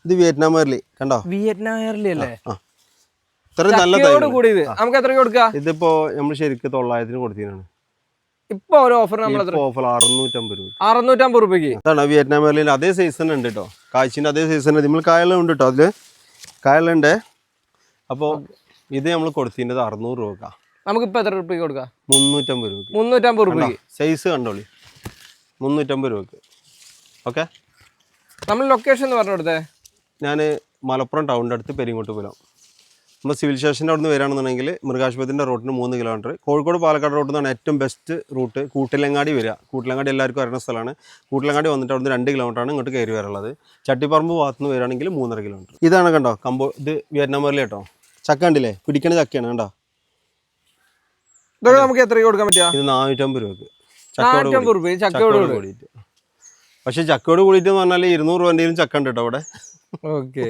ഇത് Vietnam early കണ്ടോ? Vietnam early അല്ലേ? ഇത്രയും നല്ല കൂടിയത് നമുക്ക് എത്ര കൊടുക്കുക? ഇതിപ്പോ നമ്മൾ ശരിക്കും 900 കൊടുത്തതാണ്. ഇപ്പൊ ഒരു ഓഫർ നമ്മൾ ഓഫർ 650 രൂപ. 650 രൂപയ്ക്ക്. അതാണ് വിയറ്റ്നാം എയർലിന്റെ അതേ സൈസ് തന്നെ ഉണ്ട് കേട്ടോ. കാഴ്ചന്റെ അതേ സൈസ് തന്നെ. നമ്മൾ കായലുണ്ട് കേട്ടോ, അതില് കായലുണ്ട്. അപ്പോൾ ഇത് നമ്മൾ കൊടുത്തിട്ട് 600 രൂപ. നമുക്കിപ്പോ എത്ര രൂപയ്ക്ക് കൊടുക്കാം? 350 രൂപ. 350 രൂപയ്ക്ക് സൈസ് കണ്ടോളി. 350 രൂപക്ക്. ഓക്കെ, നമ്മൾ ലൊക്കേഷൻ എന്ന് പറഞ്ഞു കൊടുത്തേ. ഞാൻ മലപ്പുറം ടൗണിൻ്റെ അടുത്ത് പെരിങ്ങോട്ടുപുരം. നമ്മൾ സിവിൽ സ്റ്റേഷൻ്റെ അവിടെ നിന്ന് വരികയാണെന്നുണ്ടെങ്കിൽ മൃഗാശുപത്രിൻ്റെ റോട്ടിന് 3 കിലോമീറ്റർ. കോഴിക്കോട് പാലക്കാട് റോട്ടിൽ നിന്നാണ് ഏറ്റവും ബെസ്റ്റ് റൂട്ട്. കൂട്ടിലങ്ങാടി വരിക. കൂട്ടിലങ്ങാടി എല്ലാവർക്കും അറിയുന്ന സ്ഥലമാണ്. കൂട്ടിലങ്ങാടി വന്നിട്ട് അവിടെ നിന്ന് 2 കിലോമീറ്ററാണ് ഇങ്ങോട്ട് കയറി വരാനുള്ളത്. ചട്ടിപ്പറമ്പ് ഭാഗത്ത് നിന്ന് വരികയാണെങ്കിൽ 3.5 കിലോമീറ്റർ. ഇതാണ് കണ്ടോ ഇത് വിയറ്റ്നാം എയർലി കേട്ടോ. ചക്ക ഉണ്ടല്ലേ, പിടിക്കണ ചക്കയാണ് കണ്ടോ. ഇതൊക്കെ നമുക്ക് എത്രയ്ക്ക് കൊടുക്കാൻ പറ്റുക? ഇത് 450 രൂപക്ക്. 450 രൂപ ചക്കയോട് കൂടിയിട്ട്. പക്ഷേ ചക്കയോട് കൂടിയിട്ട് എന്ന് പറഞ്ഞാൽ 200 രൂപേൻ്റെയും ചക്ക ഉണ്ട് കേട്ടോ അവിടെ. ഓക്കെ.